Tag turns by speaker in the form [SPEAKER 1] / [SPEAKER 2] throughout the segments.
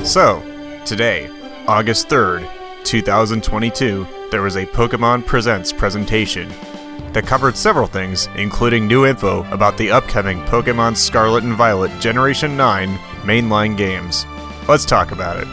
[SPEAKER 1] So, today, August 3rd, 2022, there was a Pokémon Presents presentation that covered several things, including new info about the upcoming Pokémon Scarlet and Violet Generation 9 mainline games. Let's talk about it.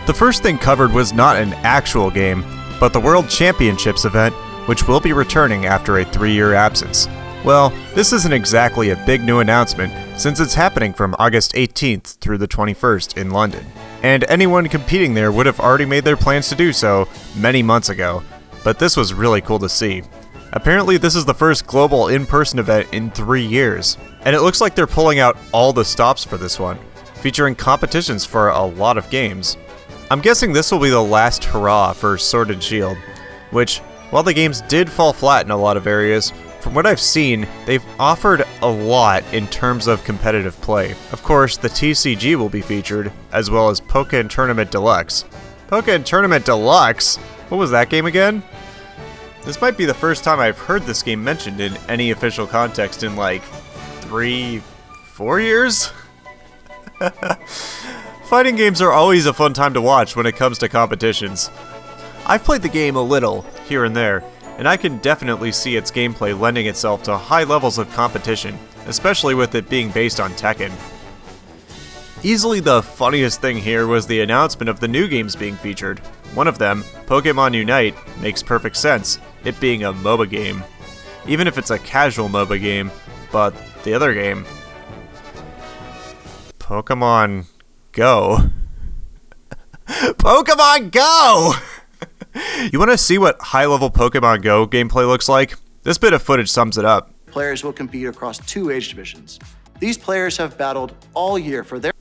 [SPEAKER 1] The first thing covered was not an actual game, but the World Championships event, which will be returning after a 3-year absence. Well, this isn't exactly a big new announcement, since it's happening from August 18th through the 21st in London. And anyone competing there would have already made their plans to do so many months ago, but this was really cool to see. Apparently this is the first global in-person event in 3 years, and it looks like they're pulling out all the stops for this one, featuring competitions for a lot of games. I'm guessing this will be the last hurrah for Sword and Shield, which, while the games did fall flat in a lot of areas, from what I've seen, they've offered a lot in terms of competitive play. Of course, the TCG will be featured, as well as Pokémon Tournament Deluxe. Pokémon Tournament Deluxe? What was that game again? This might be the first time I've heard this game mentioned in any official context in like 3-4 years? Fighting games are always a fun time to watch when it comes to competitions. I've played the game a little, here and there, and I can definitely see its gameplay lending itself to high levels of competition, especially with it being based on Tekken. Easily the funniest thing here was the announcement of the new games being featured. One of them, Pokémon Unite, makes perfect sense, it being a MOBA game. Even if it's a casual MOBA game, but the other game, Pokémon Go. Pokémon Go! You want to see what high-level Pokémon Go gameplay looks like? This bit of footage sums it up.
[SPEAKER 2] Players will compete across 2 age divisions. These players have battled all year for their...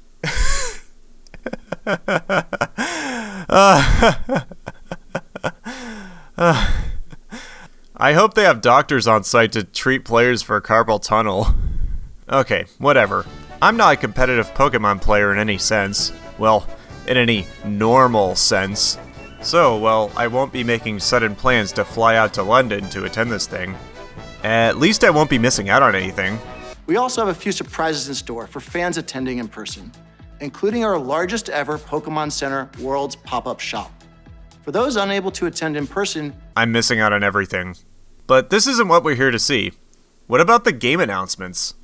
[SPEAKER 1] I hope they have doctors on site to treat players for carpal tunnel. Okay, whatever. I'm not a competitive Pokemon player in any sense. Well, in any normal sense. So, well, I won't be making sudden plans to fly out to London to attend this thing. At least I won't be missing out on anything.
[SPEAKER 2] We also have a few surprises in store for fans attending in person, including our largest ever Pokémon Center World's pop-up shop. For those unable to attend in person,
[SPEAKER 1] I'm missing out on everything. But this isn't what we're here to see. What about the game announcements?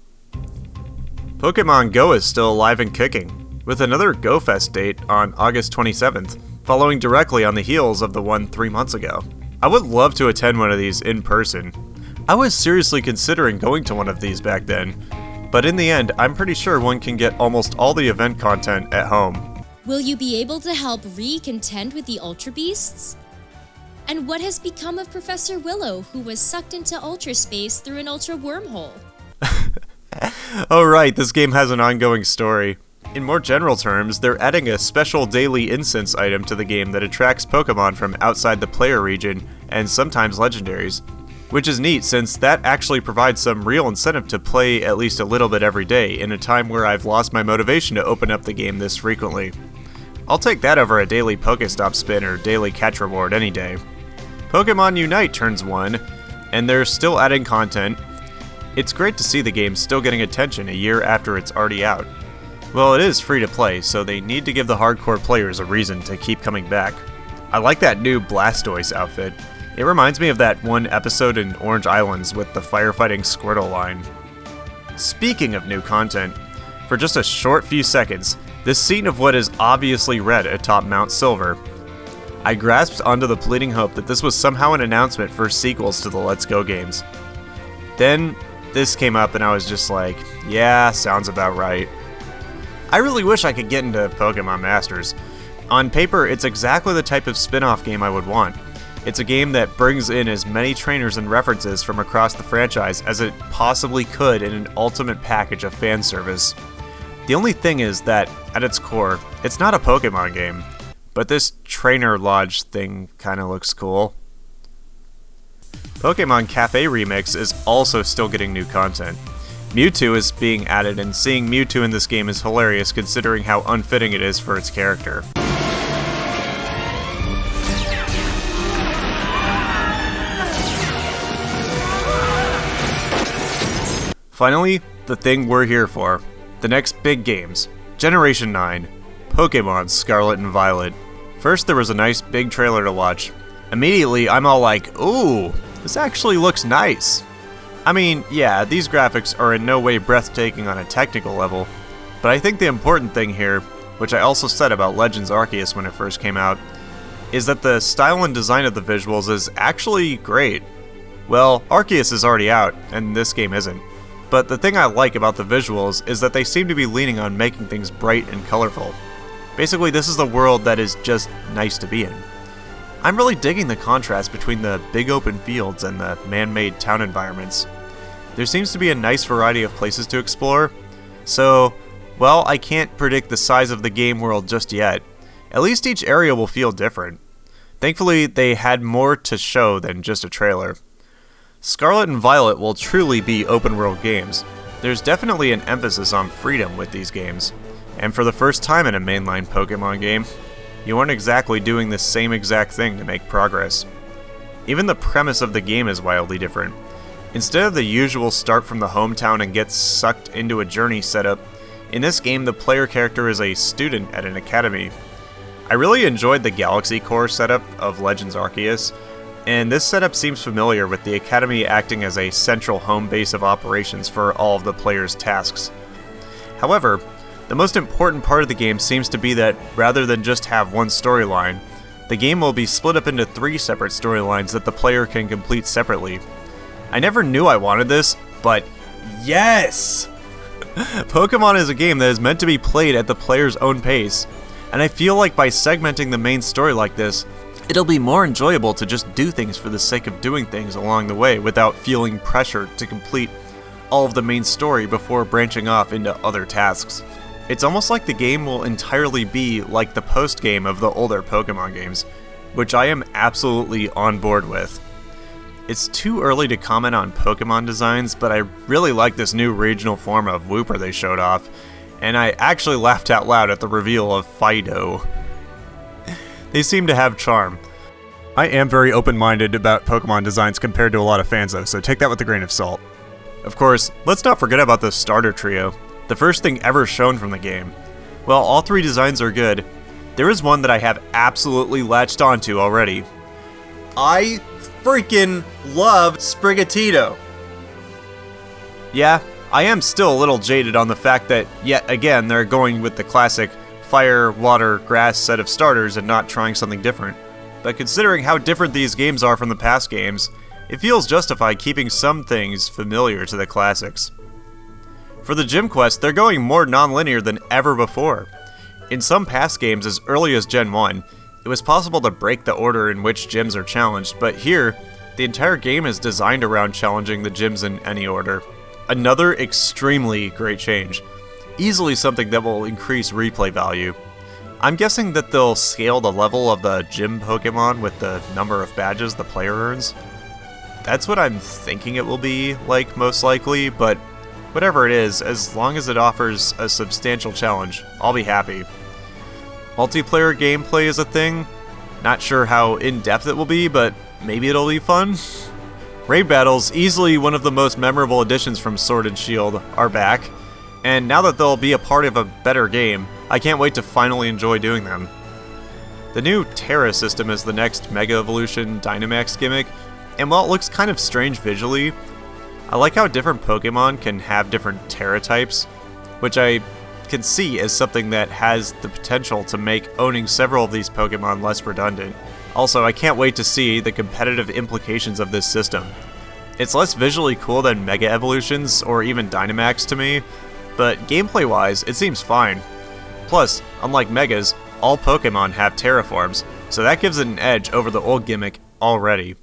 [SPEAKER 1] Pokemon Go is still alive and kicking, with another Go Fest date on August 27th, following directly on the heels of the one 3 months ago. I would love to attend one of these in person. I was seriously considering going to one of these back then, but in the end, I'm pretty sure one can get almost all the event content at home.
[SPEAKER 3] Will you be able to help Ree contend with the Ultra Beasts? And what has become of Professor Willow, who was sucked into Ultra Space through an Ultra Wormhole?
[SPEAKER 1] Oh right, this game has an ongoing story. In more general terms, they're adding a special daily incense item to the game that attracts Pokemon from outside the player region, and sometimes legendaries. Which is neat, since that actually provides some real incentive to play at least a little bit every day, in a time where I've lost my motivation to open up the game this frequently. I'll take that over a daily Pokestop spin or daily catch reward any day. Pokemon Unite turns 1, and they're still adding content. It's great to see the game still getting attention a year after it's already out. Well, it is free to play, so they need to give the hardcore players a reason to keep coming back. I like that new Blastoise outfit. It reminds me of that one episode in Orange Islands with the firefighting Squirtle line. Speaking of new content, for just a short few seconds, this scene of what is obviously red atop Mount Silver, I grasped onto the fleeting hope that this was somehow an announcement for sequels to the Let's Go games. Then, this came up and I was just like, yeah, sounds about right. I really wish I could get into Pokemon Masters. On paper, it's exactly the type of spin-off game I would want. It's a game that brings in as many trainers and references from across the franchise as it possibly could in an ultimate package of fan service. The only thing is that, at its core, it's not a Pokemon game, but this Trainer Lodge thing kinda looks cool. Pokemon Cafe Remix is also still getting new content. Mewtwo is being added, and seeing Mewtwo in this game is hilarious considering how unfitting it is for its character. Finally, the thing we're here for. The next big games. Generation 9. Pokémon Scarlet and Violet. First, there was a nice big trailer to watch. Immediately, I'm all like, ooh, this actually looks nice. I mean, yeah, these graphics are in no way breathtaking on a technical level, but I think the important thing here, which I also said about Legends Arceus when it first came out, is that the style and design of the visuals is actually great. Well, Arceus is already out, and this game isn't. But the thing I like about the visuals is that they seem to be leaning on making things bright and colorful. Basically, this is the world that is just nice to be in. I'm really digging the contrast between the big open fields and the man-made town environments. There seems to be a nice variety of places to explore, so, well, I can't predict the size of the game world just yet. At least each area will feel different. Thankfully, they had more to show than just a trailer. Scarlet and Violet will truly be open-world games. There's definitely an emphasis on freedom with these games, and for the first time in a mainline Pokémon game, you aren't exactly doing the same exact thing to make progress. Even the premise of the game is wildly different. Instead of the usual start from the hometown and get sucked into a journey setup, in this game the player character is a student at an academy. I really enjoyed the Galaxy Core setup of Legends Arceus, and this setup seems familiar with the Academy acting as a central home base of operations for all of the player's tasks. However, the most important part of the game seems to be that rather than just have one storyline, the game will be split up into 3 separate storylines that the player can complete separately. I never knew I wanted this, but yes! Pokémon is a game that is meant to be played at the player's own pace, and I feel like by segmenting the main story like this, it'll be more enjoyable to just do things for the sake of doing things along the way without feeling pressured to complete all of the main story before branching off into other tasks. It's almost like the game will entirely be like the post-game of the older Pokémon games, which I am absolutely on board with. It's too early to comment on Pokémon designs, but I really like this new regional form of Wooper they showed off, and I actually laughed out loud at the reveal of Fido. They seem to have charm. I am very open-minded about Pokémon designs compared to a lot of fans though, so take that with a grain of salt. Of course, let's not forget about the starter trio, the first thing ever shown from the game. While all 3 designs are good, there is one that I have absolutely latched onto already. I freaking love Sprigatito! Yeah, I am still a little jaded on the fact that, yet again, they're going with the classic fire, water, grass set of starters and not trying something different. But considering how different these games are from the past games, it feels justified keeping some things familiar to the classics. For the gym quest, they're going more non-linear than ever before. In some past games as early as Gen 1, it was possible to break the order in which gyms are challenged, but here, the entire game is designed around challenging the gyms in any order. Another extremely great change. Easily something that will increase replay value. I'm guessing that they'll scale the level of the gym Pokémon with the number of badges the player earns. That's what I'm thinking it will be like, most likely, but whatever it is, as long as it offers a substantial challenge, I'll be happy. Multiplayer gameplay is a thing. Not sure how in-depth it will be, but maybe it'll be fun. Raid battles, easily one of the most memorable additions from Sword and Shield, are back, and now that they'll be a part of a better game, I can't wait to finally enjoy doing them. The new Terra system is the next Mega Evolution Dynamax gimmick, and while it looks kind of strange visually, I like how different Pokémon can have different Terra types, which I can see as something that has the potential to make owning several of these Pokémon less redundant. Also, I can't wait to see the competitive implications of this system. It's less visually cool than Mega Evolutions or even Dynamax to me, but gameplay-wise, it seems fine. Plus, unlike Megas, all Pokémon have Terraforms, so that gives it an edge over the old gimmick already.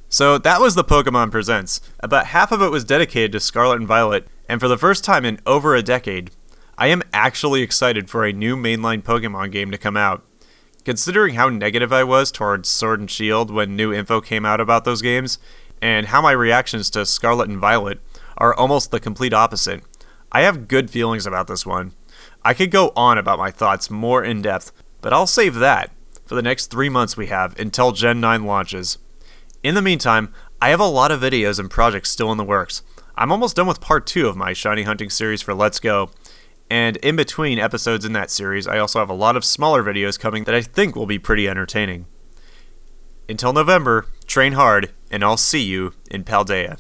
[SPEAKER 1] So that was the Pokémon Presents. About half of it was dedicated to Scarlet and Violet, and for the first time in over a decade, I am actually excited for a new mainline Pokémon game to come out. Considering how negative I was towards Sword and Shield when new info came out about those games, and how my reactions to Scarlet and Violet are almost the complete opposite, I have good feelings about this one. I could go on about my thoughts more in depth, but I'll save that for the next 3 months we have until Gen 9 launches. In the meantime, I have a lot of videos and projects still in the works. I'm almost done with part 2 of my shiny hunting series for Let's Go, And in between episodes in that series, I also have a lot of smaller videos coming that I think will be pretty entertaining. Until November, train hard, and I'll see you in Paldea.